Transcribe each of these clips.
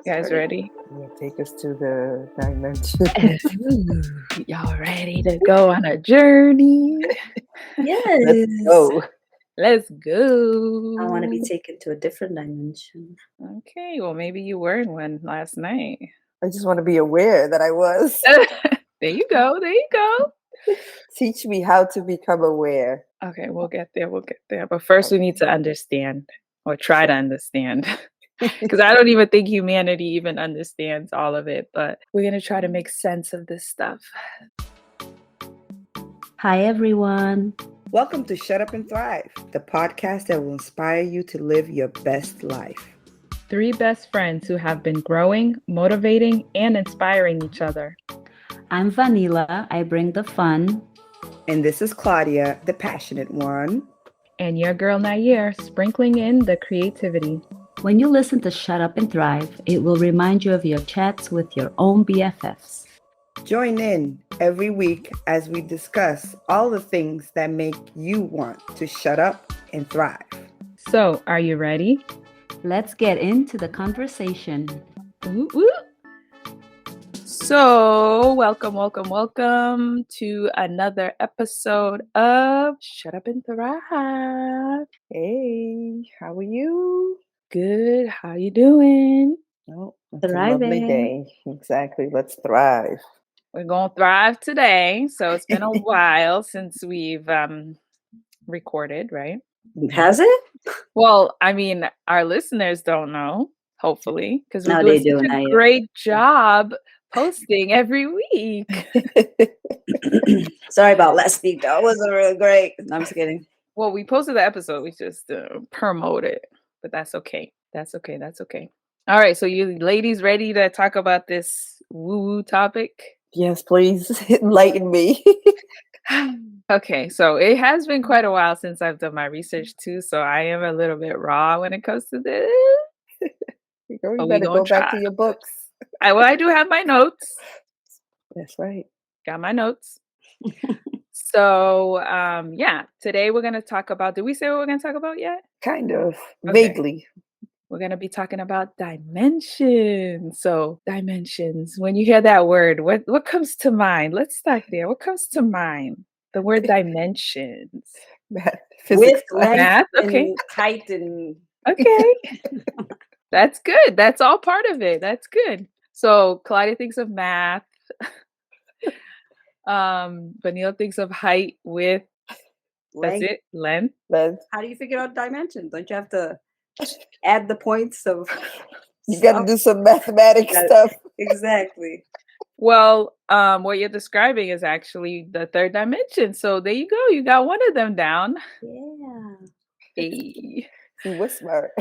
guys ready? Yeah, take us to the dimension. Y'all ready to go on a journey? Yes. Let's go. Let's go. I want to be taken to a different dimension. Okay, well, maybe you were in one last night. I just want to be aware that I was. There you go. There you go. Teach me how to become aware. Okay, we'll get there. We'll get there. But first, we need to understand or try to understand. Because I don't even think humanity even understands all of it. But we're going to try to make sense of this stuff. Hi, everyone. Welcome to Shut Up and Thrive, the podcast that will inspire you to live your best life. 3 best friends who have been growing, motivating, and inspiring each other. I'm Vanilla. I bring the fun. And this is Claudia, the passionate one. And your girl Nair, sprinkling in the creativity. When you listen to Shut Up and Thrive, it will remind you of your chats with your own BFFs. Join in every week as we discuss all the things that make you want to shut up and thrive. So, are you ready? Let's get into the conversation. Ooh, ooh. So, welcome to another episode of Shut Up and Thrive. Hey, how are you? Good. How you doing? Oh, it's a lovely day. Exactly. Let's thrive. We're going to thrive today. So, it's been a while since we've recorded, right? Has it? Well, I mean, our listeners don't know, hopefully, because we're No, doing they such do. a great job posting every week. Sorry about last week. That wasn't really great. No, I'm just kidding. Well, we posted the episode. We just promote it, but that's okay. That's okay. All right. So you ladies ready to talk about this woo-woo topic? Yes, please enlighten me. Okay. So it has been quite a while since I've done my research too. So I am a little bit raw when it comes to this. You better go back to your books. I do have my notes. That's right. Got my notes. So, today we're going to talk about, did we say what we're going to talk about yet? Kind of, Okay. vaguely. We're going to be talking about dimensions. So, dimensions, when you hear that word, what comes to mind? Let's start there. What comes to mind? The word dimensions. Math, With math, okay. and height and... Okay. That's good. That's all part of it. That's good. So, Claudia thinks of math. Vanilla thinks of height, width. That's it. Length. How do you figure out dimensions? Don't you have to add the points of... You got to do some mathematics stuff. Exactly. Well, what you're describing is actually the 3rd dimension. So there you go. You got one of them down. Yeah. Hey. We're smart.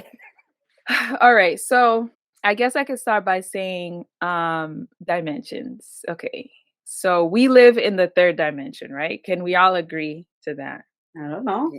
All right. So I guess I could start by saying dimensions. Okay. So we live in the 3rd dimension, right? Can we all agree to that? I don't know.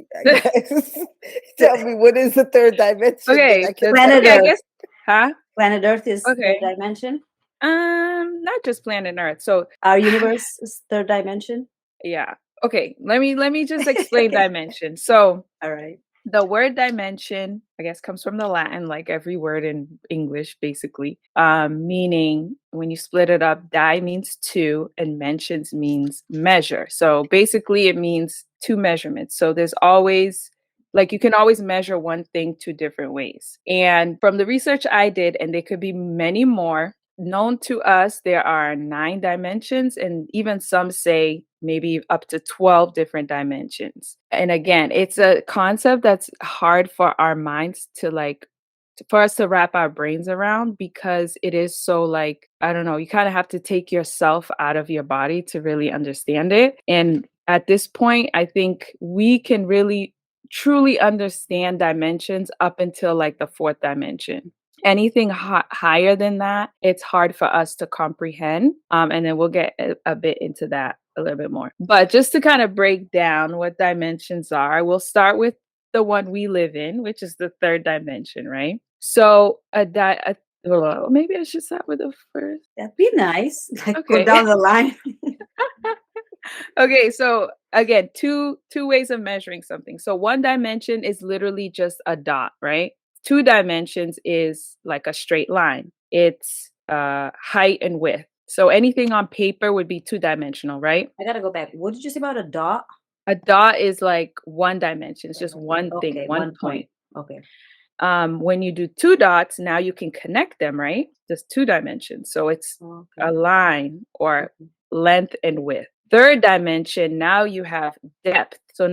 Tell me, what is the 3rd dimension? Okay. Planet Earth. I guess, huh? Planet Earth is okay. 3rd dimension? Not just planet Earth. So our universe is 3rd dimension? Yeah. Okay. Let me just explain dimension. So all right. The word dimension, I guess, comes from the Latin, like every word in English, basically, meaning when you split it up, di means 2 and mentions means measure. So basically it means 2 measurements. So there's always, like, you can always measure one thing 2 different ways. And from the research I did, and there could be many more, known to us, there are 9 dimensions, and even some say maybe up to 12 different dimensions. And again, it's a concept that's hard for our minds to for us to wrap our brains around, because it is so, like, I don't know, you kind of have to take yourself out of your body to really understand it. And at this point, I think we can really truly understand dimensions up until like the 4th dimension. Anything higher than that, it's hard for us to comprehend. And then we'll get a bit into that a little bit more. But just to kind of break down what dimensions are, we'll start with the one we live in, which is the 3rd dimension, right? So maybe I should start with the 1st. That'd be nice. Okay. Go down the line. Okay, so again, two ways of measuring something. So 1 dimension is literally just a dot, right? 2 dimensions is like a straight line. it's height and width. So anything on paper would be two-dimensional, right? I gotta go back. What did you say about a dot? A dot is like one dimension. It's just one thing, Okay, one point. Okay. When you do two dots, now you can connect them, right? Just two dimensions. So it's a line or length and width. Third dimension, now you have depth. So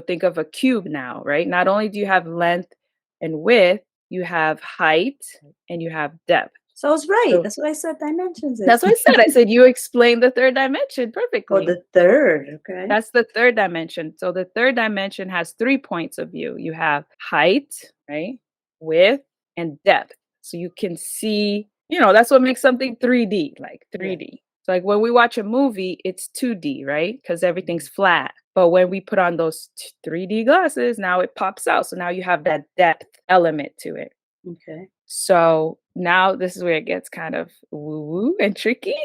think of a cube now, right? Not only do you have length and width, you have height and you have depth. So I was right. So- That's what I said. Dimensions. That's what I said. I said you explained the third dimension perfectly. Oh, the third. Okay. That's the third dimension. So the third dimension has 3 points of view. You have height, right? Width and depth. So you can see, that's what makes something 3D, like 3D. So like when we watch a movie, it's 2D, right? Because everything's flat. But when we put on those 3D glasses, now it pops out. So now you have that depth element to it. Okay. So now this is where it gets kind of woo-woo and tricky.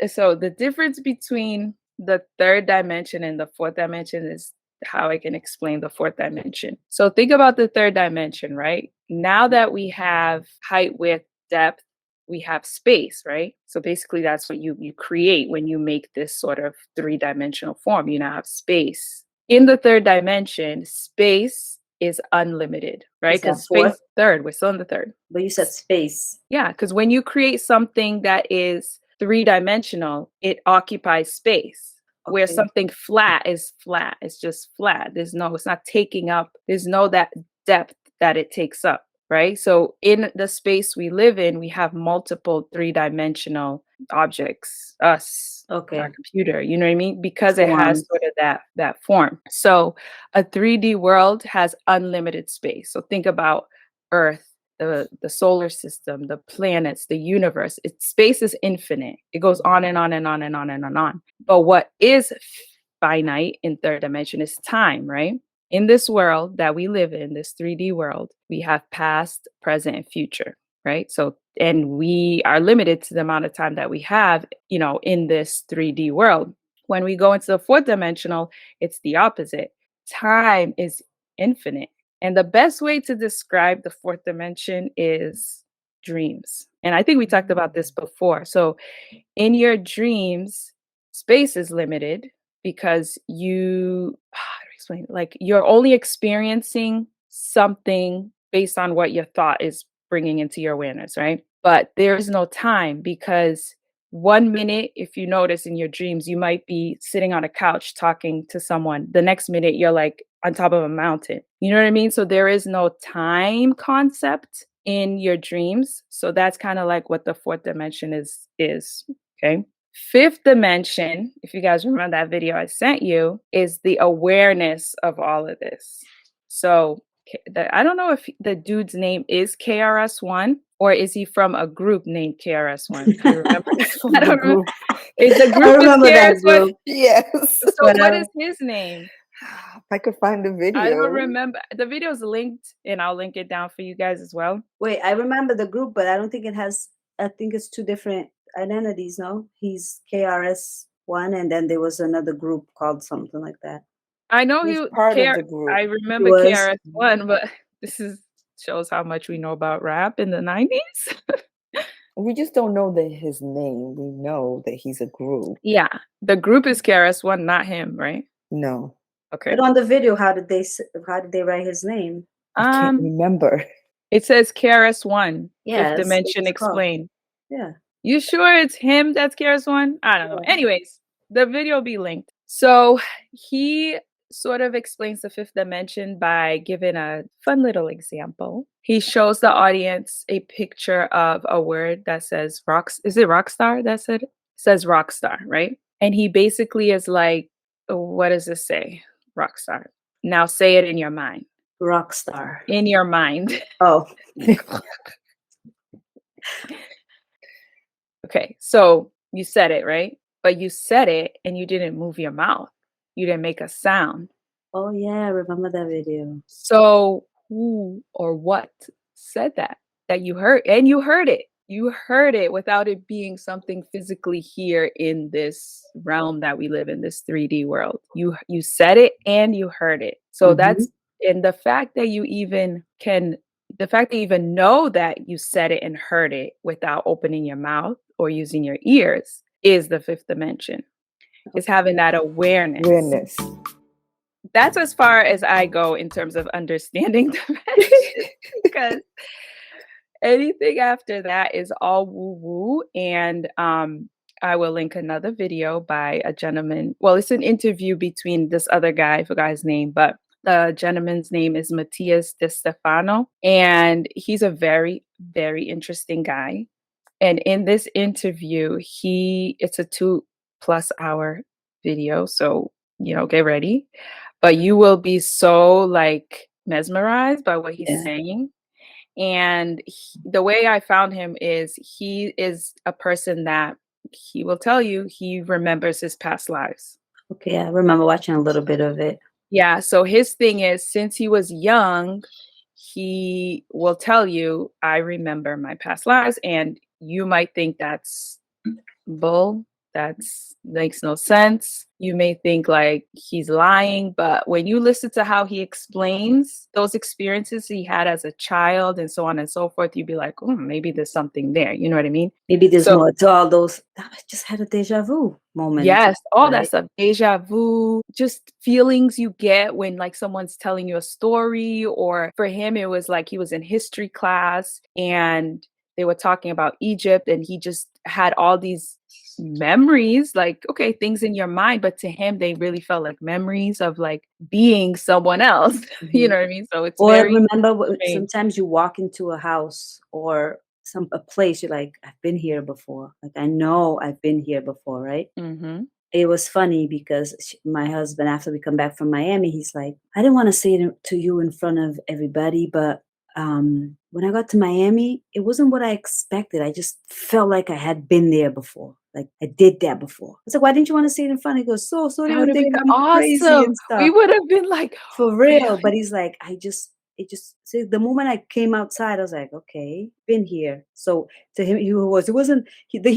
So the difference between the third dimension and the fourth dimension is how I can explain the fourth dimension. So think about the third dimension, right? Now that we have height, width, depth, we have space, right? So basically that's what you create when you make this sort of three-dimensional form. You now have space. In the third dimension, space is unlimited, right? Because space third, we're still in the third. But you said space. Yeah, because when you create something that is three-dimensional, it occupies space. Okay. Where something flat is flat. It's just flat. It's not taking up, there's no that depth that it takes up, right? So in the space we live in, we have multiple three-dimensional objects, us, our computer, you know what I mean? Because it has sort of that form. So a 3D world has unlimited space. So think about Earth, the solar system, the planets, the universe. Space is infinite. It goes on and on and on and on and on. But what is finite in third dimension is time, right? In this world that we live in, this 3D world, we have past, present, and future, right? So, and we are limited to the amount of time that we have, in this 3D world. When we go into the fourth dimensional, it's the opposite. Time is infinite. And the best way to describe the fourth dimension is dreams. And I think we talked about this before. So in your dreams, space is limited because how do I explain it? Like you're only experiencing something based on what your thought is bringing into your awareness, right? But there is no time because 1 minute, if you notice in your dreams, you might be sitting on a couch talking to someone. The next minute, you're like on top of a mountain. You know what I mean? So there is no time concept in your dreams. So that's kind of like what the fourth dimension is. Okay. Fifth dimension, if you guys remember that video I sent you, is the awareness of all of this. So I don't know if the dude's name is KRS-One or is he from a group named KRS-One? I remember. I don't know. Is the group KRS-One? Yes. So what is his name? If I could find the video. I don't remember. The video's linked and I'll link it down for you guys as well. Wait, I remember the group, but I don't think I think it's two different identities, no? He's KRS-One and then there was another group called something like that. I know He's part of the group. I remember KRS-One, but this shows how much we know about rap in the 90s. We just don't know his name. We know that he's a group. Yeah, the group is KRS-One, not him, right? No. Okay. But on the video, how did they write his name? I can't remember. It says KRS-One. Yeah. Fifth dimension explained. Yeah. You sure it's him that's KRS-One? I don't know. Anyways, the video will be linked. So he sort of explains the fifth dimension by giving a fun little example. He shows the audience a picture of a word that says is it rockstar? That's it? It says rockstar, right? And he basically is like, what does this say? Rockstar. Now say it in your mind. Rockstar. In your mind. Oh. Okay, so you said it, right? But you said it and you didn't move your mouth. You didn't make a sound. Oh, yeah, I remember that video. So who or what said that you heard? And you heard it. You heard it without it being something physically here in this realm that we live in, this 3D world. You said it and you heard it. So that's, and the fact that you even can the fact that you even know that you said it and heard it without opening your mouth or using your ears is the fifth dimension. Is having that awareness. Awareness. That's as far as I go in terms of understanding dimensions, because anything after that is all woo-woo. And I will link another video by a gentleman. Well, it's an interview between this other guy, I forgot his name, but the gentleman's name is Matthias De Stefano. And he's a very, very interesting guy. And in this interview, it's a 2+ hour video. So, get ready. But you will be so like mesmerized by what he's saying. And the way I found him is he is a person that he will tell you he remembers his past lives. Okay, I remember watching a little bit of it. Yeah, so his thing is, since he was young, he will tell you, I remember my past lives. And you might think that's bull. That makes no sense. You may think like he's lying, but when you listen to how he explains those experiences he had as a child and so on and so forth, you'd be like, oh, maybe there's something there. You know what I mean? Maybe there's more to all those. I just had a deja vu moment. Yes, all that stuff. Deja vu, just feelings you get when like someone's telling you a story, or for him, it was like he was in history class and they were talking about Egypt and he just had all these memories, like, okay, things in your mind, but to him, they really felt like memories of like being someone else. You know what I mean? So it's remember sometimes you walk into a house or a place, you're like, I've been here before. Like, I know I've been here before, right? Mm-hmm. It was funny because my husband, after we come back from Miami, he's like, I didn't want to say it to you in front of everybody, but when I got to Miami, it wasn't what I expected. I just felt like I had been there before. Like I did that before. I was like, why didn't you want to say it in front? He goes, so they would think I'm crazy and stuff. We would have been like, for real. But he's like, see, the moment I came outside, I was like, okay, been here. So to him, he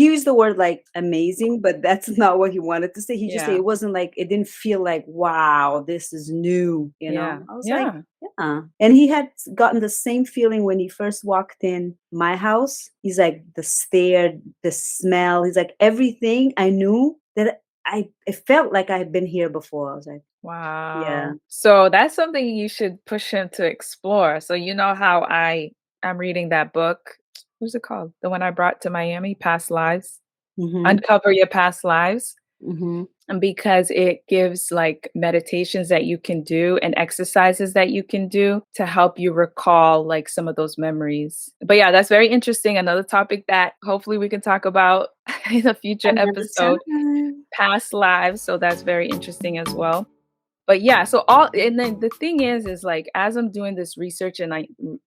used the word like amazing, but that's not what he wanted to say. He just said it wasn't like, it didn't feel like, wow, this is new, you know? I was like, yeah. And he had gotten the same feeling when he first walked in my house. He's like, the stare, the smell, he's like, everything I knew that it felt like I had been here before. I was like, wow. Yeah. So that's something you should push him to explore. So you know how I'm reading that book. What's it called? The one I brought to Miami, Past Lives. Mm-hmm. Uncover Your Past Lives. Mm-hmm. And because it gives like meditations that you can do and exercises that you can do to help you recall like some of those memories. But yeah, that's very interesting. Another topic that hopefully we can talk about in a future episode, past lives. So that's very interesting as well. But yeah, and then the thing is like, as I'm doing this research and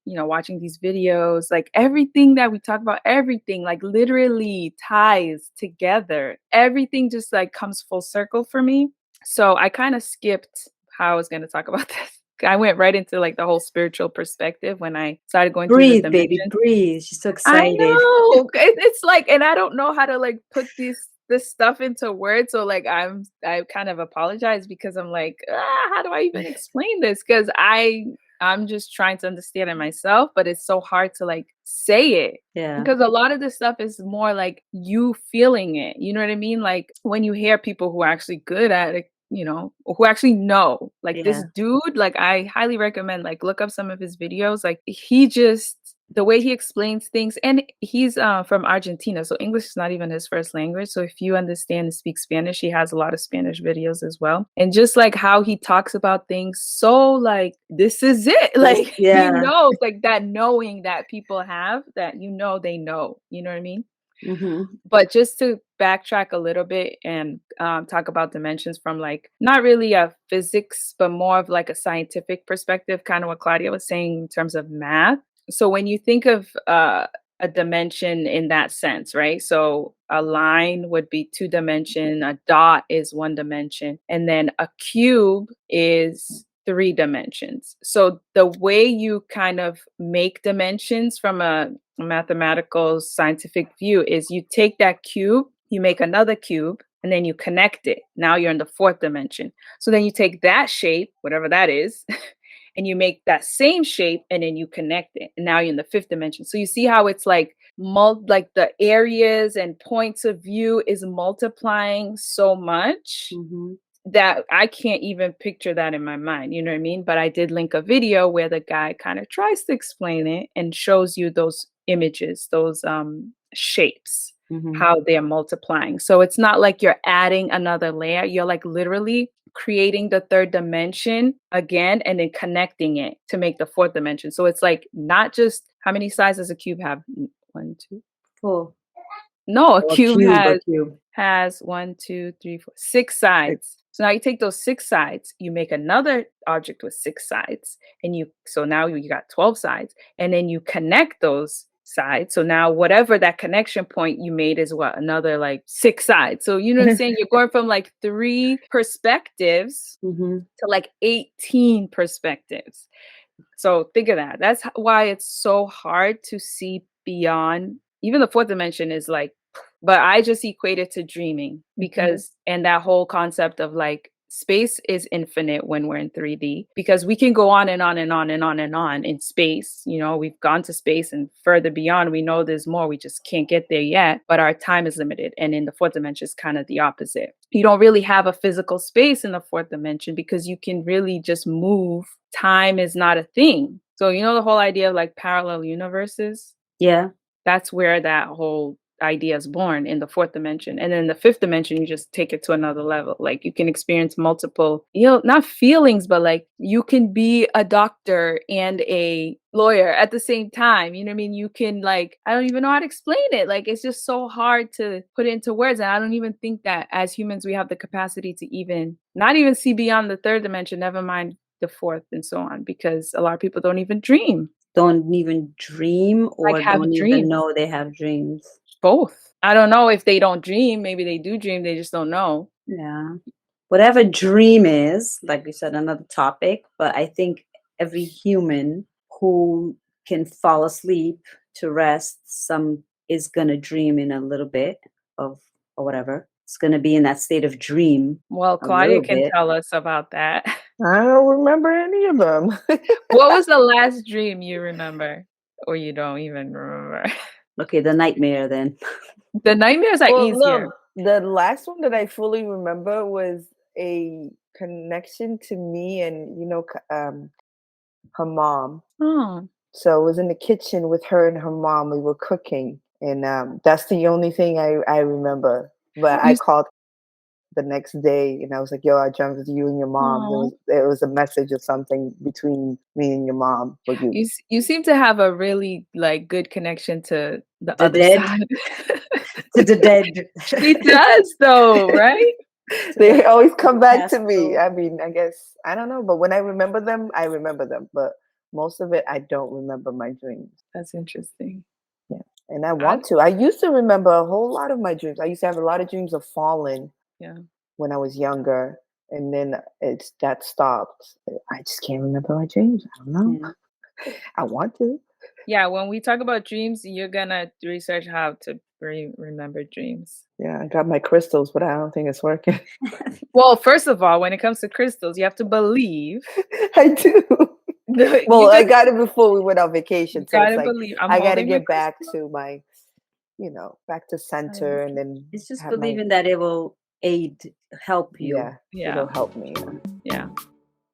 watching these videos, like everything that we talk about, everything like literally ties together. Everything just like comes full circle for me. So I kind of skipped how I was going to talk about this. I went right into like the whole spiritual perspective when I started going through the dimensions. Baby, breathe. She's so excited. I know. It's like, and I don't know how to like put this stuff into words, so like I kind of apologize because I'm like, how do I even explain this? Because I'm just trying to understand it myself, but it's so hard to like say it. Yeah, because a lot of this stuff is more like you feeling it, you know what I mean? Like when you hear people who are actually good at it, who actually know, like this dude, like I highly recommend like look up some of his videos. Like the way he explains things, and he's from Argentina, so English is not even his first language. So if you understand and speak Spanish, he has a lot of Spanish videos as well. And just like how he talks about things, so like this is it, like he knows, like that knowing that people have, that they know, you know what I mean? Mm-hmm. But just to backtrack a little bit and talk about dimensions from like not really a physics, but more of like a scientific perspective, kind of what Claudia was saying in terms of math. So when you think of a dimension in that sense, right? So a line would be 2 dimension, a dot is 1 dimension, and then a cube is 3 dimensions. So the way you kind of make dimensions from a mathematical scientific view is you take that cube, you make another cube, and then you connect it. Now you're in the 4th dimension. So then you take that shape, whatever that is, and you make that same shape and then you connect it. And now you're in the fifth dimension. So you see how it's like like the areas and points of view is multiplying so much that I can't even picture that in my mind. You know what I mean? But I did link a video where the guy kind of tries to explain it and shows you those images, those shapes, how they're multiplying. So it's not like you're adding another layer. You're like literally creating the third dimension again and then connecting it to make the fourth dimension. So it's like not just how many sides does a cube have? 1, 2, 4. no, a Or cube a cube. has 1, 2, 3, 4, 6 sides. So now you take those 6 sides, you make another object with 6 sides, and so now you got 12 sides, and then you connect those sides. So now whatever that connection point you made is what, another like 6 sides. So you know what I'm saying? You're going from like 3 perspectives to like 18 perspectives. So think of that. That's why it's so hard to see beyond. Even the fourth dimension is like, but I just equate it to dreaming because, and that whole concept of like space is infinite when we're in 3D because we can go on and on and on and on and on in space. You know, we've gone to space and further beyond. We know there's more. We just can't get there yet, but our time is limited. And in the fourth dimension, it's kind of the opposite. You don't really have a physical space in the fourth dimension because you can really just move. Time is not a thing. So, you know, the whole idea of like parallel universes? Yeah. That's where that whole idea is born, in the fourth dimension. And then the fifth dimension, you just take it to another level. Like you can experience multiple, you know, not feelings, but like you can be a doctor and a lawyer at the same time. You know what I mean? You can like, I don't even know how to explain it. Like it's just so hard to put into words. And I don't even think that as humans, we have the capacity to even, not even see beyond the third dimension, never mind the fourth and so on, because a lot of people don't even dream. Don't even dream or Like have don't dreams. even know they have dreams. Both. I don't know if they don't dream. Maybe they do dream. They just don't know. Yeah. Whatever dream is, like you said, another topic, but I think every human who can fall asleep to rest, some is going to dream in a little bit of, or whatever. It's going to be in that state of dream. Well, Claudia can tell us about that. I don't remember any of them. What was the last dream you remember? Or you don't even remember? Okay, the nightmare then. The nightmares are easier. No, the last one that I fully remember was a connection to me and, you know, her mom. Oh. So I was in the kitchen with her and her mom. We were cooking. And that's the only thing I remember. But I called the next day and I was like, yo, I dreamt with you and your mom. It was a message or something between me and your mom. You seem to have a really like good connection to the other dead side. To the dead. She does though, right? They always come back to me. I mean, I guess, I don't know. But when I remember them, I remember them. But most of it, I don't remember my dreams. That's interesting. Yeah. And I want to. I used to remember a whole lot of my dreams. I used to have a lot of dreams of falling. Yeah. When I was younger, and then that stopped. I just can't remember my dreams. I don't know. Yeah. I want to. Yeah, when we talk about dreams, you're gonna research how to remember dreams. Yeah, I got my crystals, but I don't think it's working. Well, first of all, when it comes to crystals, you have to believe. I do. Well, I got it before we went on vacation, so it's like believe. I got to get back to my, back to center, and then it's just believing that it will help you. Yeah, it'll help me. Yeah.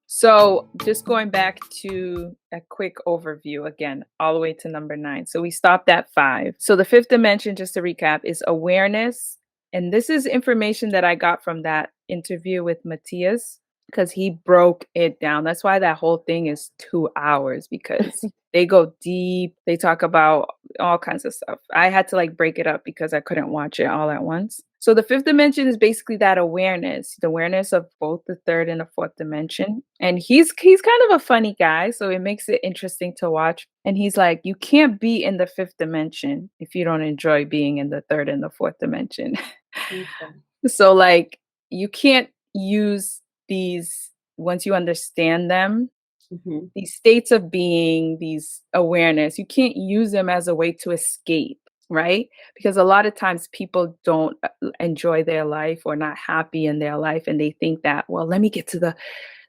So just going back to a quick overview again, all the way to number 9. So we stopped at 5. So the fifth dimension, just to recap, is awareness. And this is information that I got from that interview with Matthias, because he broke it down. That's why that whole thing is 2 hours, because they go deep. They talk about all kinds of stuff. I had to like break it up because I couldn't watch it all at once. So the fifth dimension is basically that awareness, the awareness of both the third and the fourth dimension. And he's kind of a funny guy, so it makes it interesting to watch. And he's like, you can't be in the fifth dimension if you don't enjoy being in the third and the fourth dimension. Okay. So like you can't use these, once you understand them, these states of being, these awareness, you can't use them as a way to escape. Right? Because a lot of times people don't enjoy their life or not happy in their life. And they think that, well, let me get to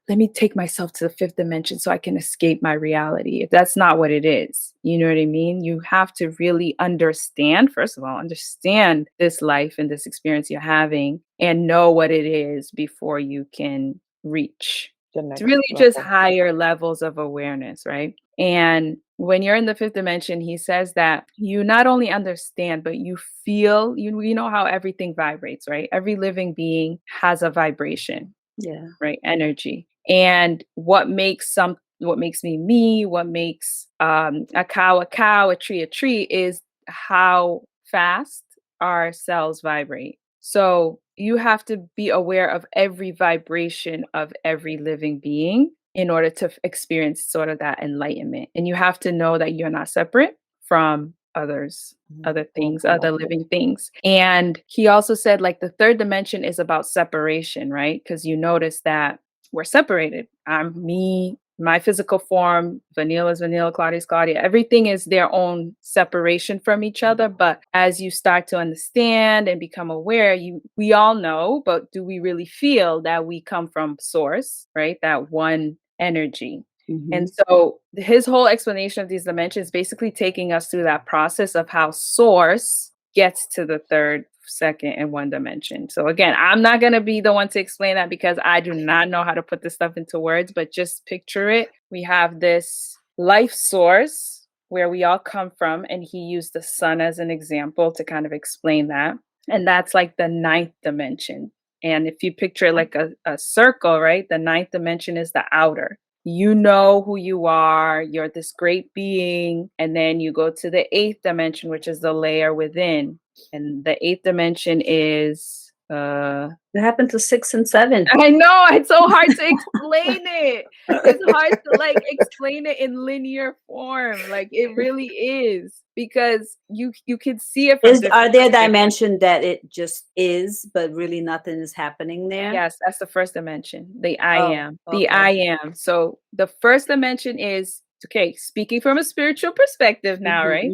let me take myself to the fifth dimension so I can escape my reality. That's not what it is. You know what I mean? You have to really understand, first of all, understand this life and this experience you're having and know what it is before you can reach. The It's next really just level. higher levels of awareness, right? And when you're in the fifth dimension, he says that you not only understand, but you feel, you know how everything vibrates, right? Every living being has a vibration, Yeah. right? Energy. And what makes me, what makes a cow, a tree is how fast our cells vibrate. So you have to be aware of every vibration of every living being in order to experience sort of that enlightenment. And you have to know that you're not separate from others, other things, other living things. And he also said, like, the third dimension is about separation, right? Because you notice that we're separated. I'm me, my physical form, Vanilla's Vanilla, Claudia's Claudia. Everything is their own separation from each other. But as you start to understand and become aware, we all know, but do we really feel that we come from source, right? That one energy. And so his whole explanation of these dimensions basically taking us through that process of how source gets to the third, second, and one dimension. So again, I'm not going to be the one to explain that because I do not know how to put this stuff into words, but just picture it. We have this life source where we all come from, and he used the sun as an example to kind of explain that. And that's like the ninth dimension. And if you picture like a circle, right, the ninth dimension is the outer. You know who you are, you're this great being, and then you go to the eighth dimension, which is the layer within. And the eighth dimension is What happened to 6 and 7? I know, it's so hard to explain it. It's hard to like explain it in linear form. Like it really is, because you can see it from Are different there perspectives. dimension that it just is, but really nothing is happening there? Yes, that's the first dimension. The I Oh, am. The okay. I am. So the first dimension is, okay, speaking from a spiritual perspective now, right?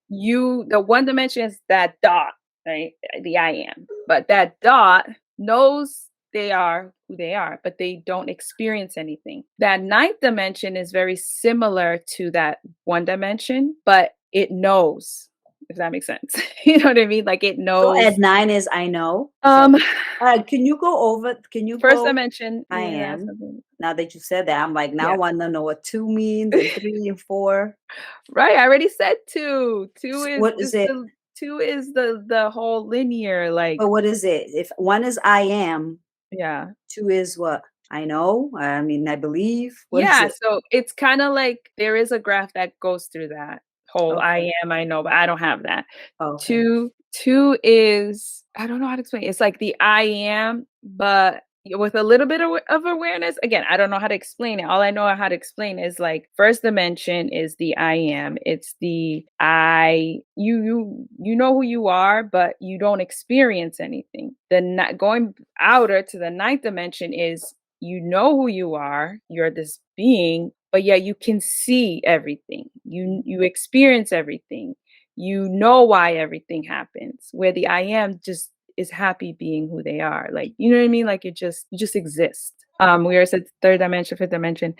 The one dimension is that dot, right? The I am. But that dot knows they are who they are, but they don't experience anything. That ninth dimension is very similar to that one dimension, but it knows, if that makes sense. You know what I mean? Like it So knows. at 9 is I know. Can you go over? Can you First go? dimension. I Yeah, that's am. something. Now that you said that, I'm like, now I Yeah. want to know what 2 means, and 3 and 4. Right. I already said two. What is it? Two is the whole linear, like, But what is it? If 1 is I am, yeah. 2 is what? I know. I mean, I believe. What is Yeah. it? So it's kind of like there is a graph that goes through that whole Okay. I know, but I don't have that. Okay. Two is, I don't know how to explain it. It's like the I am, but with a little bit of awareness. Again, I don't know how to explain it. All I know how to explain is like first dimension is the I am. It's the you know who you are, but you don't experience anything. Going outer to the ninth dimension is, you know who you are. You're this being, but yeah, you can see everything. You experience everything. You know why everything happens. Where the I am just is happy being who they are. Like, you know what I mean? Like you just exist. We are said third dimension, fifth dimension.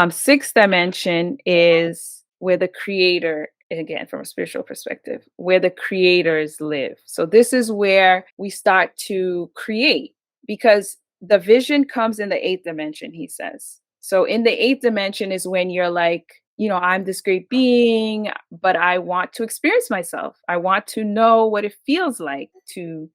Sixth dimension is where the creator, again from a spiritual perspective, where the creators live. So this is where we start to create, because the vision comes in the eighth dimension, he says. So in the eighth dimension is when you're like, I'm this great being, but I want to experience myself. I want to know what it feels like to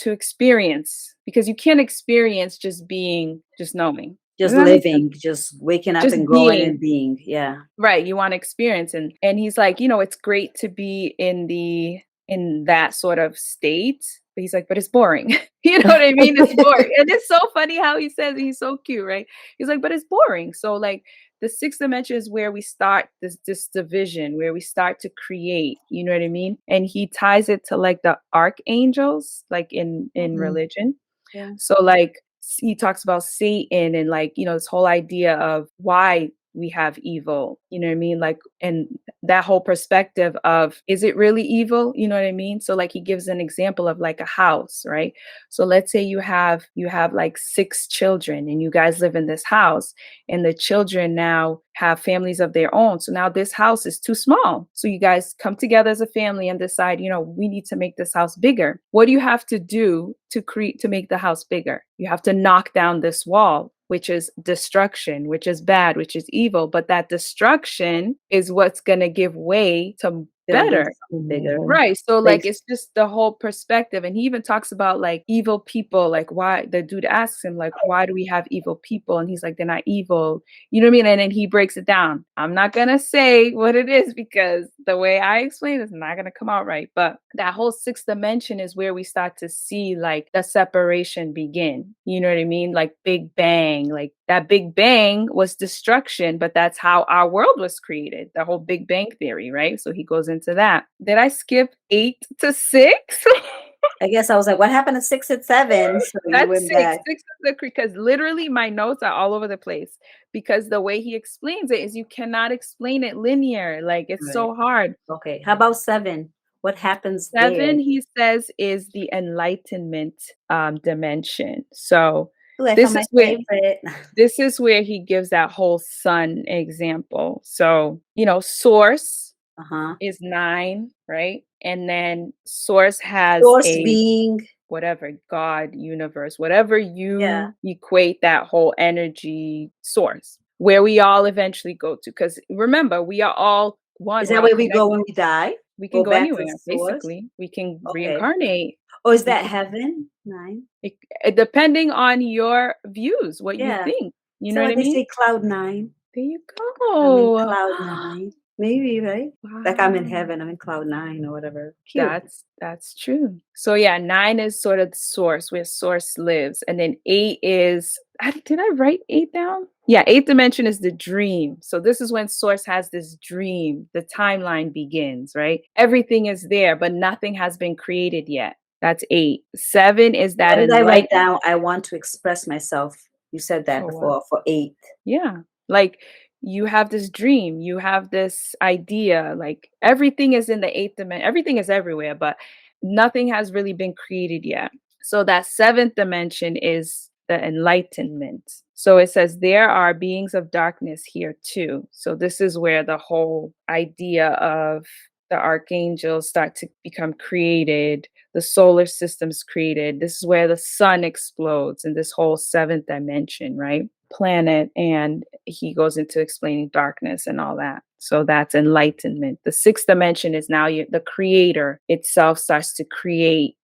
experience, because you can't experience just being, just knowing. Just Does that make sense? living, just waking up Just and going being. and being. Yeah. Right. You want to experience. And he's like, it's great to be in that sort of state. But he's like, but it's boring. You know what I mean? It's boring. And it's so funny how he says, he's so cute, right? He's like, but it's boring. So like the sixth dimension is where we start this division, where we start to create, you know what I mean? And he ties it to like the archangels, like in religion. Yeah. So like he talks about Satan and like, this whole idea of why we have evil, you know what I mean? Like, and that whole perspective of, is it really evil? You know what I mean? So like he gives an example of like a house, right? So let's say you have like 6 children and you guys live in this house, and the children now have families of their own. So now this house is too small. So you guys come together as a family and decide, we need to make this house bigger. What do you have to do to make the house bigger? You have to knock down this wall, which is destruction, which is bad, which is evil. But that destruction is what's going to give way to better. Bigger. Right. So like, it's just the whole perspective. And he even talks about like evil people, like why the dude asks him, like, why do we have evil people? And he's like, they're not evil. You know what I mean? And then he breaks it down. I'm not going to say what it is because the way I explain it is not going to come out right. But that whole 6th dimension is where we start to see like the separation begin. You know what I mean? Like Big Bang, like that Big Bang was destruction, but that's how our world was created. The whole Big Bang theory, right? So he goes into that. Did I skip 8 to 6? I guess I was like, what happened to 6 and 7? So you That's went 6. back. 6 is the because literally my notes are all over the place because the way he explains it is you cannot explain it linear. Like it's so hard. Okay. How about 7? What happens 7, there? he says, is the enlightenment dimension. So Ooh, I this found is my where favorite. this is where he gives that whole sun example. So, source Uh-huh. is 9, right? And then source has Source a being whatever, God, universe, whatever you Yeah. equate that whole energy source, where we all eventually go to. Because remember, we are all one. Is We're that all where we go connected. when we die? We can go back to anywhere, source? basically. We can Okay. reincarnate. Or is We that can- heaven? 9? depending on your views, what you Yeah. think. You So know what I they mean? say cloud 9. There you I'm in go. cloud 9. Maybe, right? Like I'm in Wow. heaven. I'm in cloud 9 or whatever. Cute. That's true. So yeah, 9 is sort of the source, where source lives. And then 8 is, did I write 8 down? Yeah, 8th dimension is the dream. So this is when source has this dream. The timeline begins, right? Everything is there, but nothing has been created yet. That's 8. 7 is What that did I write enlightenment. down? I want to express myself. You said that For what? before for 8. Yeah. Like you have this dream, you have this idea, like everything is in the 8th dimension, everything is everywhere, but nothing has really been created yet. So that 7th dimension is the enlightenment. So it says there are beings of darkness here too. So this is where the whole idea of the archangels start to become created, the solar system's created. This is where the sun explodes in this whole 7th dimension, right? Planet, and he goes into explaining darkness and all that. So that's enlightenment. The 6th dimension is now the creator itself starts to create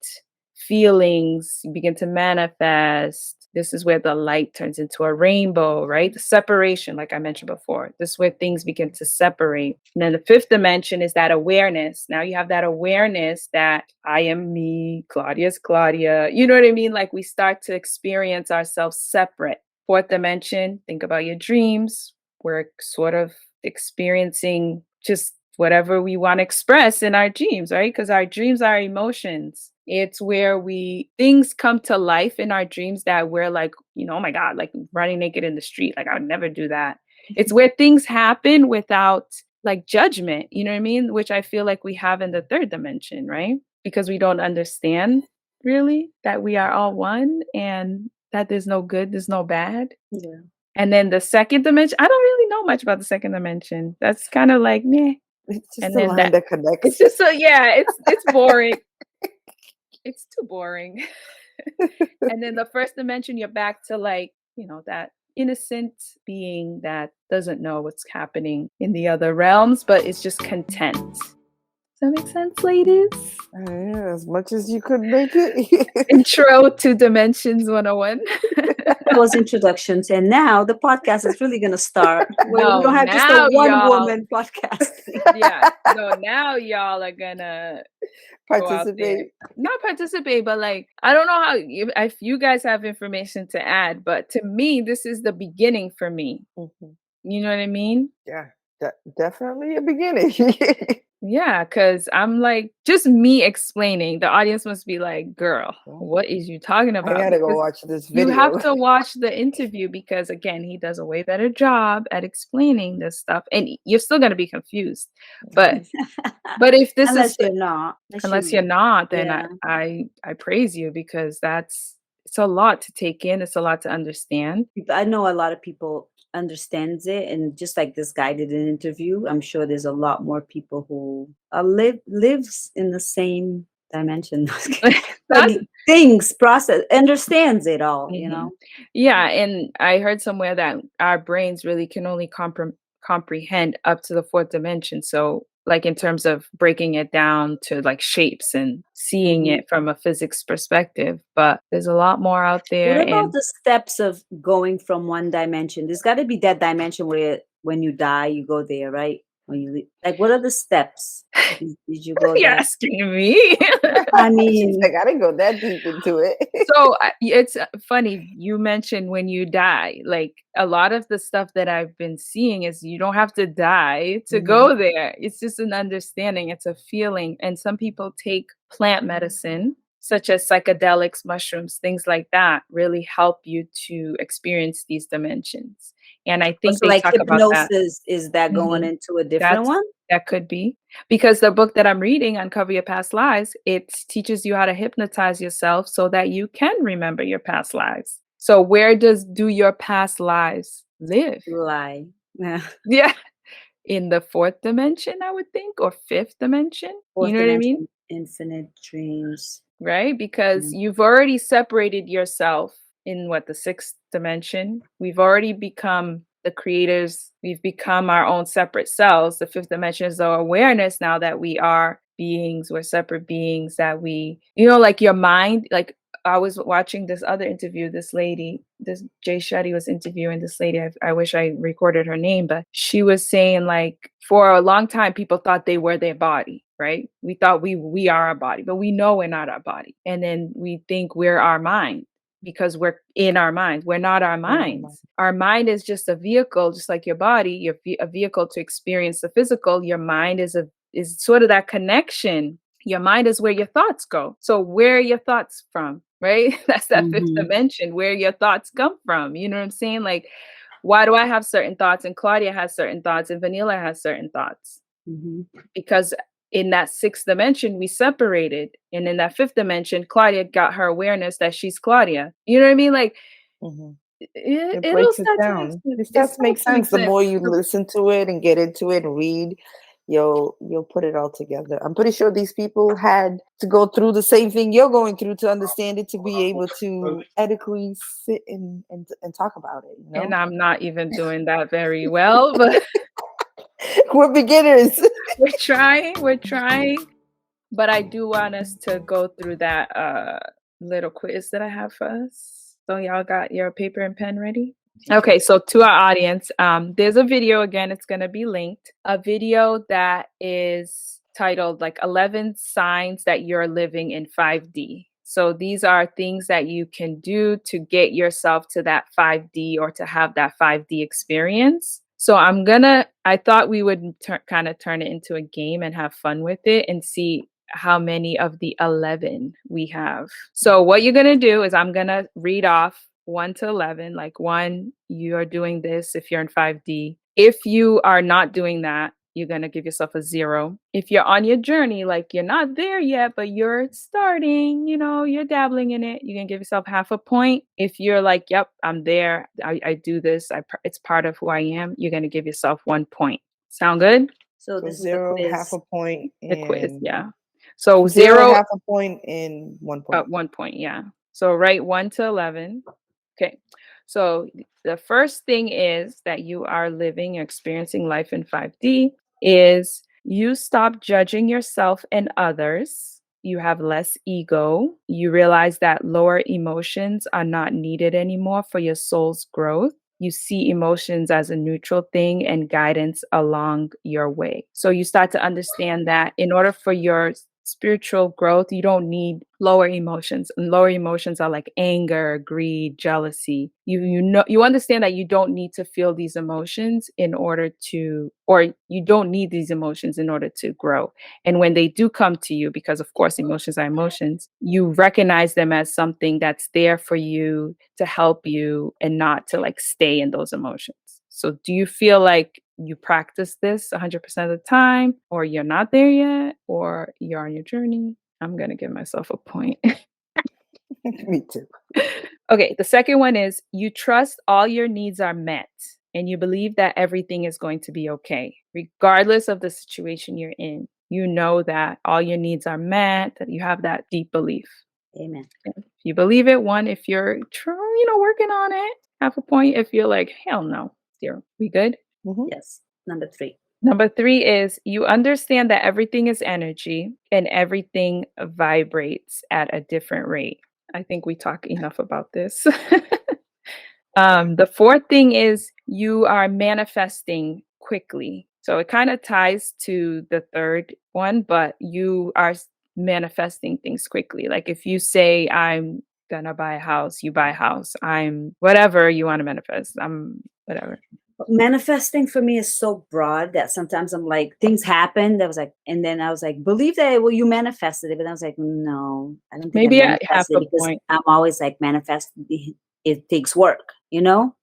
feelings, you begin to manifest. This is where the light turns into a rainbow, right? The separation, like I mentioned before, this is where things begin to separate. And then the 5th dimension is that awareness. Now you have that awareness that I am me, Claudia's Claudia. You know what I mean? Like we start to experience ourselves separate. 4th dimension, think about your dreams. We're sort of experiencing just whatever we want to express in our dreams, right? Because our dreams are emotions. It's where things come to life in our dreams that we're like, oh my God, like running naked in the street. Like I would never do that. It's where things happen without like judgment, you know what I mean? Which I feel like we have in the 3rd dimension, right? Because we don't understand really that we are all one and that there's no good, there's no bad. Yeah. And then the 2nd dimension, I don't really know much about the 2nd dimension. That's kind of like, meh. It's just And the then line that connects. it's just it's boring. It's too boring. And then the 1st dimension, you're back to like, that innocent being that doesn't know what's happening in the other realms, but it's just content. Does that make sense, ladies? Yeah, as much as you could make it. Intro to Dimensions 101. That was introductions. And now the podcast is really going to start. Where we don't have just a now one-woman podcast. Yeah. No, now y'all are gonna go out there. Participate. Not participate, but like, I don't know if you guys have information to add, but to me, this is the beginning for me. Mhm. You know what I mean? Yeah. Definitely a beginning. Yeah, because I'm like, just me explaining, the audience must be like, girl, Well, what is you talking I about? gotta go Because watch this you have video. to watch the interview because, again, he does a way better job at explaining this stuff, and you're still gonna be confused. But if this is Unless you're not. Unless unless you're you, not, then yeah. I praise you because it's a lot to take in. It's a lot to understand. I know a lot of people understands it, and just like this guy did an interview, I'm sure there's a lot more people who lives in the same dimension. Like That's things process understands it all, you Mhm. know. Yeah, and I heard somewhere that our brains really can only comprehend up to the fourth dimension. So, like in terms of breaking it down to like shapes and seeing Mhm. it from a physics perspective, but there's a lot more out What there. about And the steps of going from one dimension? There's got to be that dimension where when you die, you go there, right? When you like, what are the steps? Did you go you're that? asking me. I She's mean, like, I didn't go that deep into it. So it's funny you mentioned when you die. Like a lot of the stuff that I've been seeing is you don't have to die to Mhm. go there. It's just an understanding, it's a feeling. And some people take plant medicine, such as psychedelics, mushrooms, things like that, really help you to experience these dimensions. And I think also they like talk about that. hypnosis, is that going Mhm. into a different That's one? that could be. Because the book that I'm reading, Uncover Your Past Lives, it teaches you how to hypnotize yourself so that you can remember your past lives. So where do your past lives live? Lie. Yeah. Yeah. In the fourth dimension, I would think, or fifth dimension. You Fourth know what I mean? dimension, infinite dreams. Right? Because Mm. you've already separated yourself in what, the sixth dimension. We've already become the creators. We've become our own separate selves. The fifth dimension is the awareness now that we are beings, we're separate beings, that we, like your mind, like I was watching this other interview, this lady, this Jay Shetty was interviewing this lady. I wish I recorded her name, but she was saying like for a long time, people thought they were their body, right? We thought we are our body, but we know we're not our body. And then we think we're our mind because we're in our minds. We're not our Yeah, I'm like, minds. Our mind is just a vehicle, just like your body. You're a vehicle to experience the physical. Your mind is sort of that connection. Your mind is where your thoughts go. So where are your thoughts from, right? That's that fifth Mhm. dimension, where your thoughts come from. You know what I'm saying? Like, why do I have certain thoughts and Claudia has certain thoughts and Vanilla has certain thoughts? Mhm. Because in that sixth dimension, we separated. And in that fifth dimension, Claudia got her awareness that she's Claudia. You know what I mean? Like, mhm. It it'll breaks it start to make down. sense. It It starts to make starts to make sense. The sense. more you listen to it and get into it and read, you'll put it all together. I'm pretty sure these people had to go through the same thing you're going through to understand it, to be able to adequately sit and talk about it, you And know? I'm not even doing that very well, but We're beginners. we're trying. But I do want us to go through that little quiz that I have for us. So y'all got your paper and pen ready? Okay, so to our audience, there's a video again, it's gonna be linked. A video that is titled like 11 signs that you're living in 5D. So these are things that you can do to get yourself to that 5D or to have that 5D experience. So I thought we would kind of turn it into a game and have fun with it and see how many of the 11 we have. So what you're going to do is I'm going to read off 1 to 11. Like 1, you are doing this if you're in 5D. If you are not doing that, you're going to give yourself a 0. If you're on your journey, like you're not there yet, but you're starting, you're dabbling in it, you can give yourself half a point. If you're like, yep, I'm there, I do this, it's part of who I am, you're going to give yourself 1 point. Sound good? So So this is the 0, half quiz. a point, The quiz, and yeah. So 0, 0, half a point, and 1 point. 1 point, yeah. So write 1 to 11. Okay. So the first thing is that you are living, experiencing life in 5D is you stop judging yourself and others. You have less ego. You realize that lower emotions are not needed anymore for your soul's growth. You see emotions as a neutral thing and guidance along your way. So you start to understand that in order for your spiritual growth, you don't need lower emotions. And lower emotions are like anger, greed, jealousy. You understand that you don't need to feel these emotions in order to, or you don't need these emotions in order to grow. And when they do come to you, because of course emotions are emotions, you recognize them as something that's there for you to help you and not to like stay in those emotions. So do you feel like you practice this 100% of the time, or you're not there yet, or you're on your journey? I'm going to give myself a point. Me too. Okay, the second one is you trust all your needs are met and you believe that everything is going to be okay, regardless of the situation you're in. You know that all your needs are met, that you have that deep belief. Amen. If you believe it, one, if you're working on it, half a point. If you're like, hell no, 0. We good? Mhm. Yes. Number 3. Number 3 is you understand that everything is energy and everything vibrates at a different rate. I think we talk enough about this. The 4th thing is you are manifesting quickly. So it kind of ties to the 3rd one, but you are manifesting things quickly. Like if you say, I'm gonna buy a house, you buy a house. I'm whatever you want to manifest. I'm whatever. Manifesting for me is so broad that sometimes I'm like, things happen. That was like, and then I was like, believe that you manifested it. But I was like, no, I don't think I Maybe I have manifested a it because point. I'm always like, manifesting, it takes work, you know?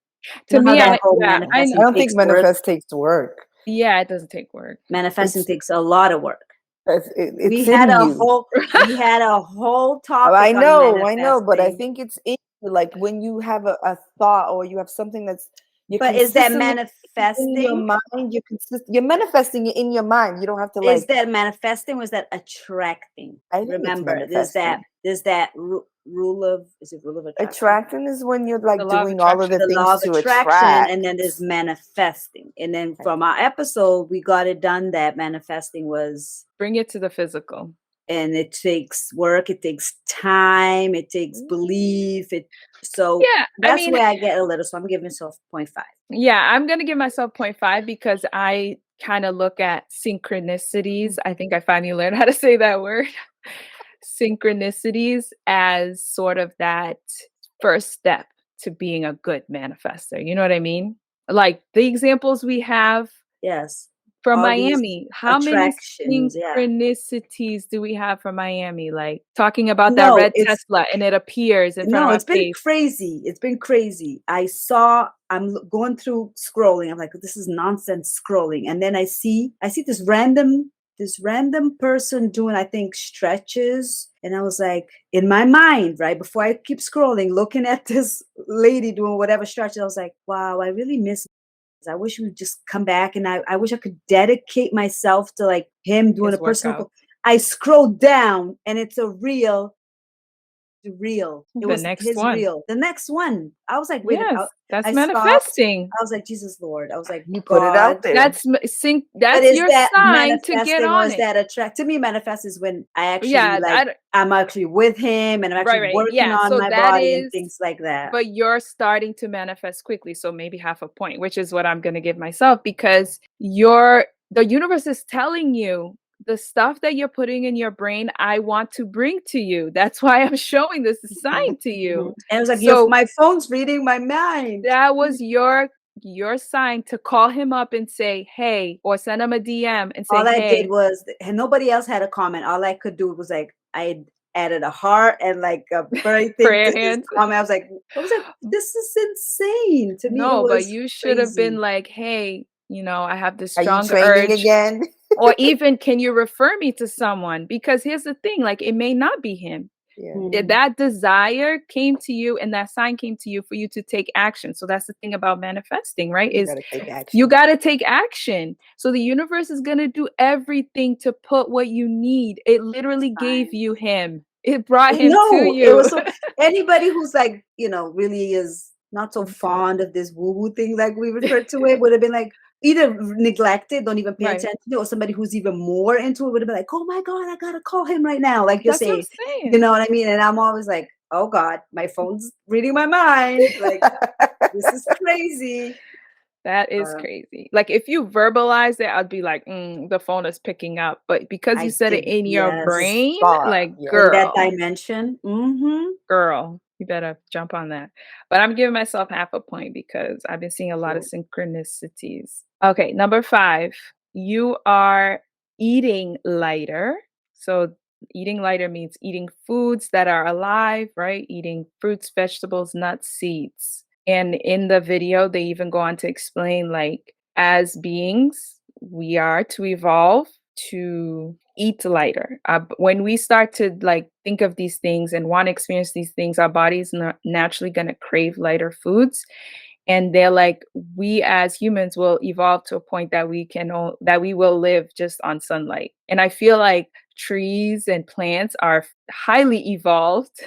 To You know how me, that whole I I manifesting don't think takes work? manifest takes work. yeah, it doesn't take work. Manifesting It's takes a lot of work. it's in you. We had a whole Oh, topic on I know, but I manifesting. think it's in you. Like when you have a thought or you have something that's you're But is that consistently in your manifesting? mind, you're manifesting it in your mind. You don't have to Is like. that manifesting or is that attracting? I think it's Remember, manifesting. there's that rule of, is it rule of attraction? Attracting is when you're The like law of doing all of the attraction. The law things of to attraction, attract. and then there's manifesting. And then from our episode, we got it done that manifesting was, Bring it to the physical. and it takes work, it takes time, it takes belief. So Yeah, that's where I get a little. So I'm giving myself 0.5. yeah, I'm gonna give myself 0.5 because I kind of look at synchronicities. I think I finally learned how to say that word. Synchronicities as sort of that first step to being a good manifester. You know what I mean? Like the examples we have Yes. from All these Miami, how many attractions. Yeah. synchronicities do we have from Miami? Like talking about that No, red Tesla and it appears in front of no, our it's been face. crazy. It's been crazy. I'm going through scrolling. I'm like, this is nonsense scrolling. And then I see this random person doing, I think, stretches. And I was like, in my mind, right before I keep scrolling, looking at this lady doing whatever stretches, I was like, wow, I really miss this. I wish we would just come back, and I wish I could dedicate myself to like him doing His a personal. workout. I scrolled down and it's a reel. It The was next his one. reel. The next one, I was like, wait a Yes, minute. that's I stopped. manifesting. I was like, Jesus Lord. I was like, You put it God. out there. That's But that's is your that sign to get manifesting or on is it. that attract? To me, manifest is when I actually Yeah, like, I'm actually with him and I'm actually right. working Yeah, on so my that body and is, things like that. but you're starting to manifest quickly, so maybe half a point, which is what I'm going to give myself because the universe is telling you the stuff that you're putting in your brain, I want to bring to you. That's why I'm showing this sign to you. And it was like, So my phone's reading my mind. that was your sign to call him up and say, hey, or send him a DM and say, All I hey. did was, and nobody else had a comment. All I could do was like, I added a heart and like a birthday thing Prayer to his hands. comment. I was like, this is insane. To me, it No, but was you should have been crazy. like, hey, I have this Are you strong training urge. again? Or even, can you refer me to someone? Because here's the thing, like it may not be him. Yeah. That desire came to you and that sign came to you for you to take action. So that's the thing about manifesting, right? You Is gotta take action. you got to take action. So the universe is going to do everything to put what you need. It literally gave you him. It brought him to No, it you. was so, anybody who's like, really is not so fond of this woo-woo thing, like we refer to it, would have been like either neglected, don't even pay Right. attention to it, or somebody who's even more into it would have been like, oh my God, I gotta call him right now. Like you're That's what I'm saying, saying. you know what I mean? And I'm always like, oh God, my phone's reading my mind. Like, this is crazy. That is crazy. Like if you verbalize it, I'd be like, the phone is picking up. But because I you said it see. in your Yes. brain, Thought, like, yeah. In that girl, dimension. Mm-hmm. girl, you better jump on that. But I'm giving myself half a point because I've been seeing a lot of synchronicities. Okay, number 5, you are eating lighter. So eating lighter means eating foods that are alive, right? Eating fruits, vegetables, nuts, seeds. And in the video, they even go on to explain like as beings, we are to evolve to eat lighter. When we start to like think of these things and want to experience these things, our body's naturally going to crave lighter foods. And they're like, we as humans will evolve to a point that that we will live just on sunlight. And I feel like trees and plants are highly evolved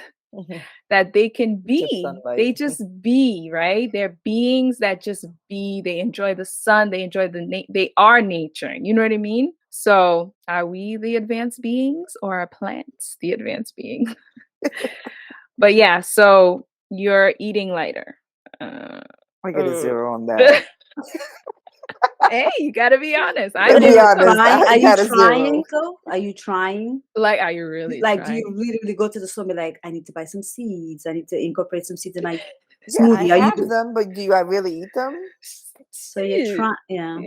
that they can Just they sunlight. just be, right? They're beings that just be, they enjoy the sun, they enjoy they are nature, you know what I mean? So are we the advanced beings or are plants the advanced beings? But yeah, so you're eating lighter. I get a 0 on that. Hey, you gotta be honest. To I be give honest, myself, I Are you got a 0. trying though? Are you trying? like, are you really Like, do you trying? literally go to the store and be like, I need to buy some seeds. I need to incorporate some seeds in my Yeah, I smoothie. Are you have them, but do I really eat them? so you're trying? Yeah.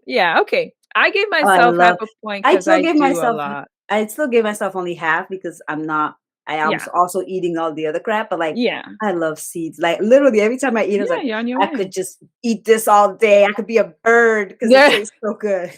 Yeah, okay. I gave Oh, I myself half love. a point I because still I give do a myself. lot. I still give myself only half because I'm not. I am Yeah, also eating all the other crap. But like, yeah. I love seeds. Like literally every time I eat, I was Yeah, like, you're on your I way. could just eat this all day. I could be a bird because it Yeah. tastes so good.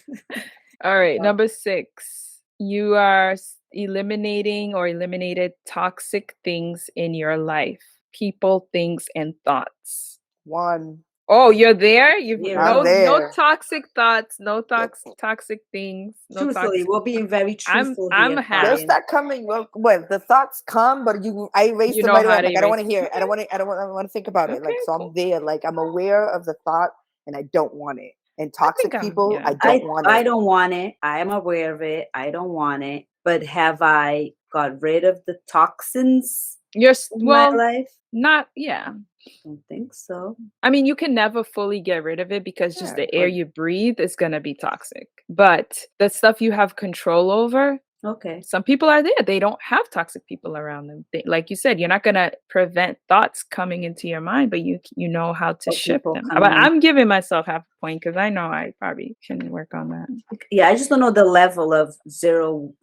All right, Yeah. number 6. You are eliminating or eliminated toxic things in your life. People, things, and thoughts. 1. Oh, you're there? You've Here we I'm go. no there. toxic thoughts, no toxic things, no Truthfully, toxic. we're being very truthful I'm here, They'll half. Brian. start coming. Well, the thoughts come, but I erase You them know right away. how I'm to like, I don't erase. want to hear it. Okay, I don't want to think about it. okay, Like, so I'm cool. there. Like, I'm aware of the thought, and I don't want it. And I think toxic I'm, people, yeah. I don't want I it. don't want it. I am aware of it. I don't want it. But have I got rid of the toxins in my Well, life? not, yeah. I don't think so. I mean, you can never fully get rid of it because just Yeah, the air but you breathe is going to be toxic. But the stuff you have control over, Okay. some people are there. They don't have toxic people around them. Like you said, you're not going to prevent thoughts coming into your mind, but you know how to Or shift people them. But coming in. I'm giving myself half a point because I know I probably can work on that. Yeah, I just don't know the level of 0,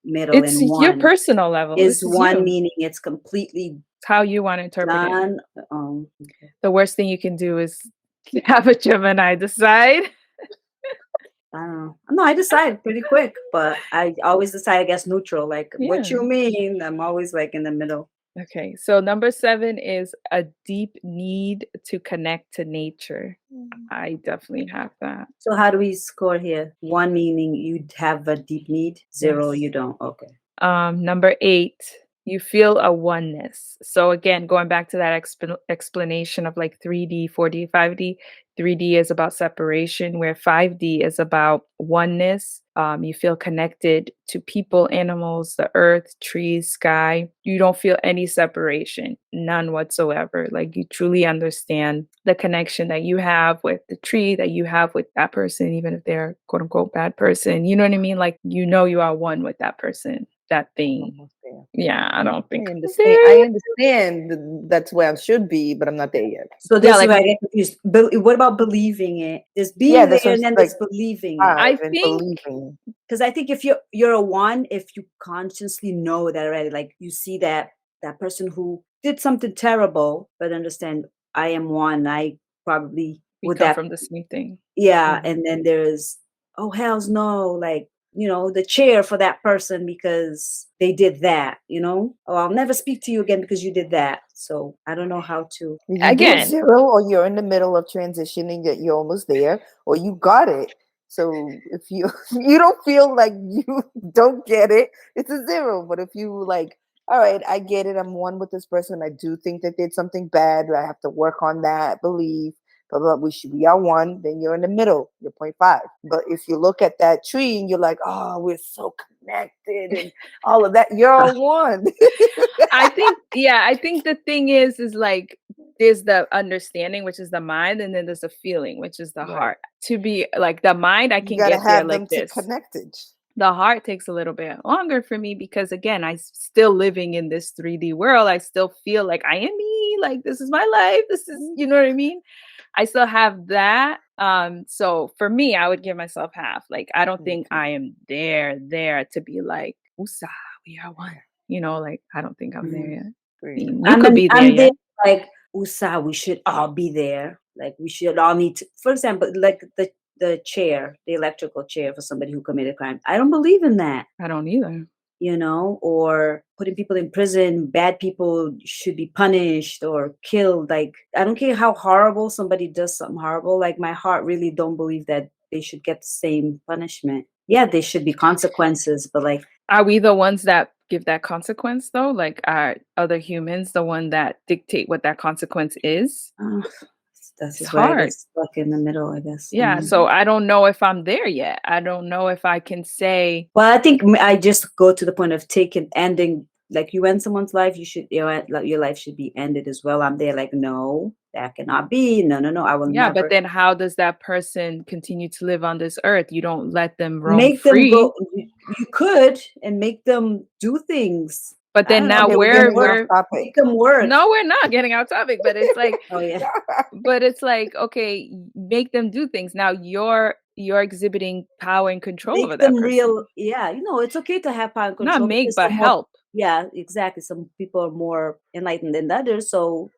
middle, It's and your 1. personal level. Is This is 1 you. meaning it's completely It's how you want to interpret it. done? Okay. The worst thing you can do is have a Gemini decide. I don't know. No, I decide pretty quick, but I always decide, I guess, neutral. Like, what Yeah. you mean? I'm always like in the middle. Okay, so number 7 is a deep need to connect to nature. I definitely have that. So how do we score here? 1 meaning you have a deep need. 0, Yes. you don't. Okay. Number 8, you feel a oneness. So again, going back to that explanation of like 3D, 4D, 5D, 3D is about separation, where 5D is about oneness. You feel connected to people, animals, the earth, trees, sky. You don't feel any separation, none whatsoever. Like you truly understand the connection that you have with the tree, that you have with that person, even if they're quote unquote bad person. You know what I mean? Like you know you are one with that person, that I'm thing. almost there. Yeah, I don't think I I'm understand. there I yet. understand that's where I should be, but I'm not there yet. So Yeah, this is like where I get confused. What about believing it? There's Yeah, being that's there what and then like there's believing it. I and think believing. Because I think if you're a 1, if you consciously know that already, like you see that person who did something terrible, but understand I am 1, I probably we would come that from the same thing. yeah, and then there's oh hells no, like the chair for that person because they did that, oh I'll never speak to you again because you did that. So I don't know how to. You do a Again, 0, or you're in the middle of transitioning that you're almost there, or you got it. So if you you don't feel like you don't get it, it's a 0. But if you like, all right, I get it. I'm one with this person. I do think that did something bad. I have to work on that. Believe, blah blah. We are 1. Then you're in the middle. You're 0.5. But if you look at that tree and you're like, oh, we're so connected and all of that, you're all 1. I think the thing is like there's the understanding, which is the mind, and then there's the feeling, which is the Right. heart. To be like the mind, I You can gotta get there have them like to this. connected. The heart takes a little bit longer for me because again, I'm still living in this 3D world. I still feel like I am me, like this is my life. This is, you know what I mean? I still have that. So for me, I would give myself half. Like I don't think I am there to be like, Usa, we are one. You know, like I don't think I'm there yet. I mean, you could be there I'm there yet. like USA, we should all be there. Like we should all need to, for example, like the chair, the electrical chair for somebody who committed crime. I don't believe in that, I don't either. you know, or putting people in prison. Bad people should be punished or killed. Like I don't care how horrible somebody does something horrible. Like my heart really don't believe that they should get the same punishment. Yeah, there should be consequences, but like Are we the ones that give that consequence though? Like are other humans the one that dictate what that consequence is? uh, that's It's where I hard. get stuck in the middle, I guess. Yeah, so I don't know if I'm there yet. I don't know if I can say, Well, I think I just go to the point of ending. Like you end someone's life, you should your life should be ended as well. I'm there, like no, that cannot be. No, no, no. I will yeah, but never then how does that person continue to live on this earth? You don't let them roam make them free. go. You could and make them do things. But I then don't know. now Okay, we're getting off topic. Make them work. no, we're not getting off topic, but it's like, Oh yeah. but it's like, okay, make them do things. Now you're exhibiting power and control over Make that them person. real. Yeah, you know, it's okay to have power and control. Not make, because but some help. Yeah, exactly. Some people are more enlightened than others. So,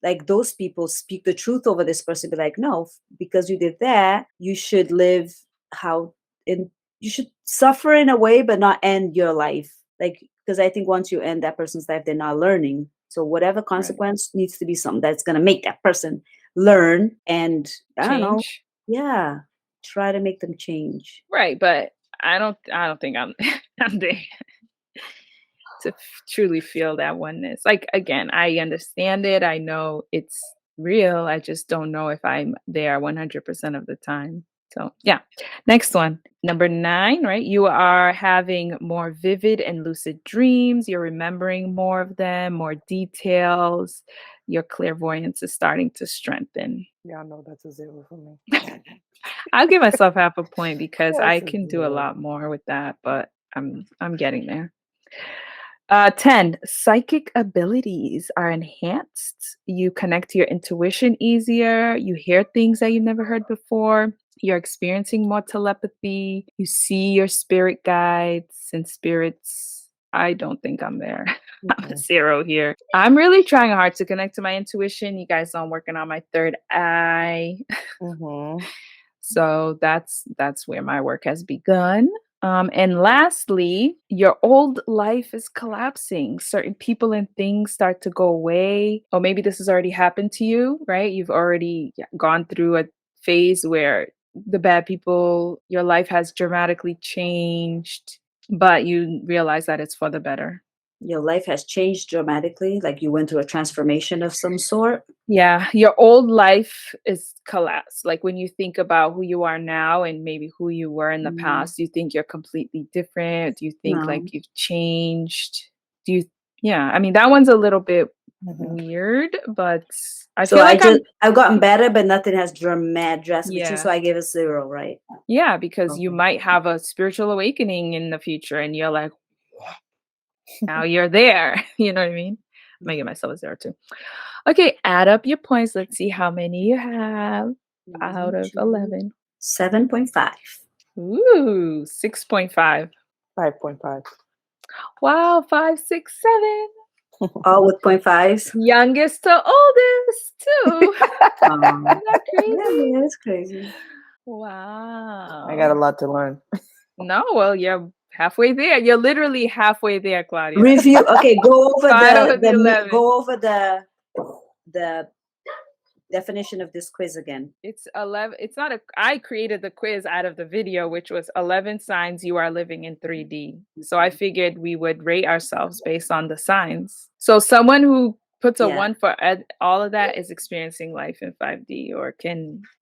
like those people speak the truth over this person. Be like, no, because you did that, you should live how in. You should suffer in a way, but not end your life. Like, because I think once you end that person's life, they're not learning. So, whatever consequence needs to be something that's going to make that person learn. And I don't know. Change. Yeah, try to make them change. Right, but I don't think I'm I'm there to truly feel that oneness. Like again, I understand it. I know it's real. I just don't know if I'm there 100% of the time. So, yeah. Next one. Number 9, right? You are having more vivid and lucid dreams. You're remembering more of them, more details. Your clairvoyance is starting to strengthen. Y'all know that's a 0 for me. I'll give myself half a point because I That's a can do a 0. lot more with that, but I'm getting there. 10, psychic abilities are enhanced. You connect to your intuition easier. You hear things that you've never heard before. You're experiencing more telepathy. You see your spirit guides and spirits. I don't think I'm there. I'm a 0 here. I'm really trying hard to connect to my intuition. You guys know I'm working on my third eye. So that's where my work has begun. And lastly, your old life is collapsing. Certain people and things start to go away. Or maybe this has already happened to you, right? You've already gone through a phase where the bad people, your life has dramatically changed, but you realize that it's for the better. Your life has changed dramatically, like you went through a transformation of some sort. Yeah, your old life is collapsed. Like when you think about who you are now and maybe who you were in the past, you think you're completely different. Do you think No. like you've changed? Yeah, I mean, that one's a little bit weird, but I So feel like I've gotten better, but nothing has drastically changed. Yeah. So I gave a 0, right? yeah, because you Okay. might have a spiritual awakening in the future and you're like, now you're there. You know what I mean? I'm gonna give myself a 0 too. Okay, add up your points. Let's see how many you have out of 11. 7.5. Ooh, 6.5. 5.5. Wow, 5, 6, 7. All with 0.5s. Youngest to oldest, too. Isn't that crazy? Yeah, that's crazy. Wow. I got a lot to learn. No, well, you're halfway there. You're literally halfway there, Claudia. Review. Okay, go over 5 of the 11. go over the definition of this quiz again. It's 11. It's not I created the quiz out of the video, which was 11 signs you are living in 3D. So I figured we would rate ourselves based on the signs. So someone who puts a 1 for all of that is experiencing life in 5D or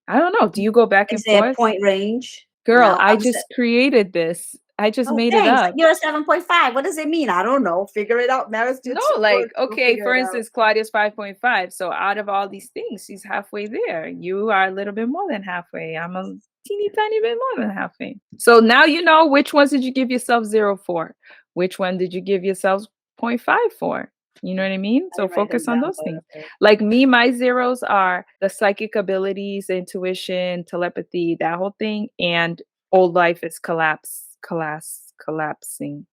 I don't know. Do you go back and Is there a forth? point range? Girl, No, I just created this. I just Oh, made it thanks. up. You're a 7.5. What does it mean? I don't know. Figure it out. Now it's No, just like, we'll okay, figure for it out. instance, Claudia's 5.5. So out of all these things, she's halfway there. You are a little bit more than halfway. I'm a teeny tiny bit more than halfway. So now you know which ones did you give yourself 0 for? Which one did you give yourself 0.5 for? You know what I mean? I So didn't write them focus on down, those but things. okay. Like me, my zeros are the psychic abilities, intuition, telepathy, that whole thing, and old life is collapsing.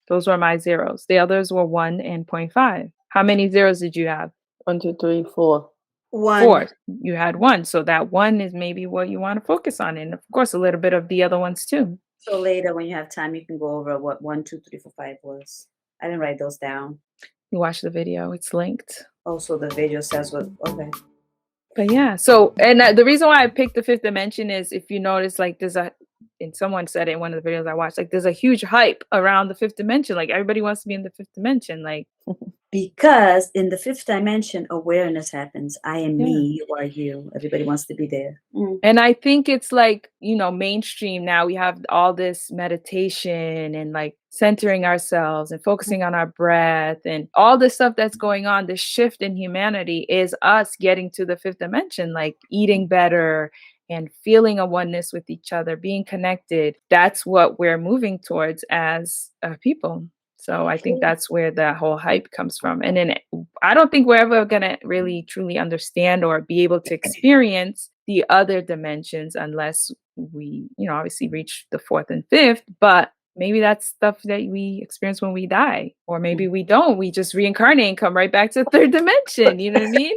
Those were my zeros. The others were 1 and 0.5. How many zeros did you have? 1, 2, 3, 4. 1. 4. You had 1. So that 1 is maybe what you want to focus on. And of course, a little bit of the other ones too. So later, when you have time, you can go over what 1, 2, 3, 4, 5 was. I didn't write those down. You watch the video, it's linked. Also, the video says what. Okay. But yeah, so, and the reason why I picked the 5th dimension is if you notice, like, and someone said it in one of the videos I watched, like, there's a huge hype around the 5th dimension. Like, everybody wants to be in the 5th dimension. Like, Because in the 5th dimension, awareness happens. I am Yeah. me, you are you. Everybody wants to be there. And I think it's like, mainstream now. We have all this meditation and like centering ourselves and focusing on our breath and all this stuff that's going on. The shift in humanity is us getting to the 5th dimension, like eating better and feeling a oneness with each other, being connected. That's what we're moving towards as people. So I think that's where the whole hype comes from. And then I don't think we're ever going to really truly understand or be able to experience the other dimensions unless we, obviously reach the 4th and 5th. But maybe that's stuff that we experience when we die. Or maybe we don't. We just reincarnate and come right back to the 3rd dimension. You know what I mean?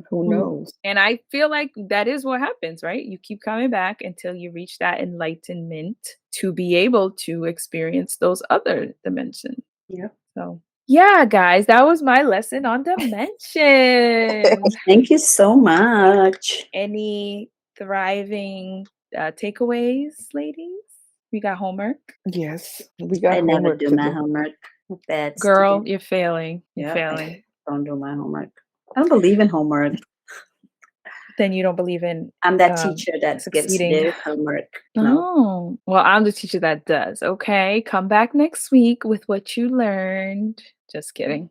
Who knows? And I feel like that is what happens, right? You keep coming back until you reach that enlightenment to be able to experience those other dimensions. Yeah. So, yeah, guys, that was my lesson on dimensions. Thank you so much. Any thriving takeaways, ladies? We got homework. Yes, we got I never homework do to my do. homework. That's Girl, stupid. you're failing. You're Yep, failing. Don't do my homework. I don't believe in homework. Then you don't believe in I'm that teacher that succeeding. gets their homework. No. Oh, well, I'm the teacher that does. Okay, come back next week with what you learned. Just kidding.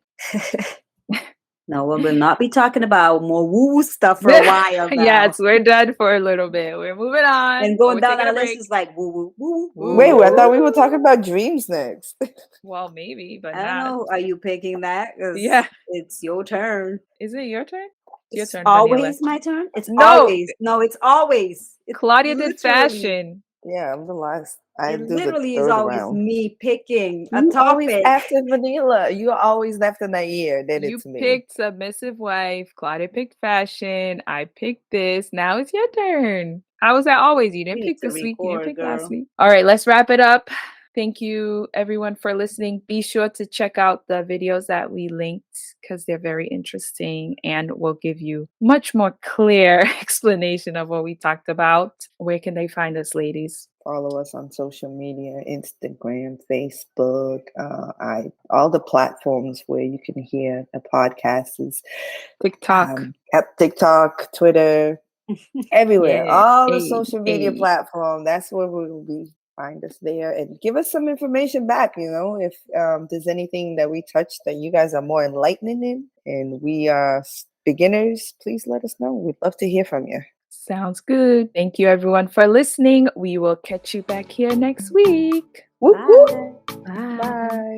No, we will not be talking about more woo-woo stuff for a while now. Yes, we're done for a little bit. We're moving on. And going We're down taking our a list break. is like woo-woo, woo-woo, woo-woo. Wait, I thought we were talking about dreams next. Well, maybe, but I don't not. know. Are you picking that? 'Cause Yeah. it's your turn. Is it your turn? It's your It's turn, always Vanilla. my turn. It's No. always. No, it's always. It's Claudia did literally- fashion. Yeah, I'm the last. I It do the literally is 3rd always round. me picking a You always topic. after Vanilla. You're always after Nair. Then You it's me. picked submissive wife. Claudia picked fashion. I picked this. Now it's your turn. How was that always? You didn't You pick need to this week. You didn't record, pick last girl. week. All right, let's wrap it up. Thank you, everyone, for listening. Be sure to check out the videos that we linked because they're very interesting and will give you much more clear explanation of what we talked about. Where can they find us, ladies? Follow us on social media, Instagram, Facebook, all the platforms where you can hear a podcast is TikTok. TikTok, Twitter, everywhere. Yeah. All the Hey, social media hey. platform. That's where we will be. Find us there and give us some information back. If there's anything that we touched that you guys are more enlightened in, and we are beginners, please let us know. We'd love to hear from you. Sounds good. Thank you, everyone, for listening. We will catch you back here next week. Whoop, whoop. Bye. Bye. Bye.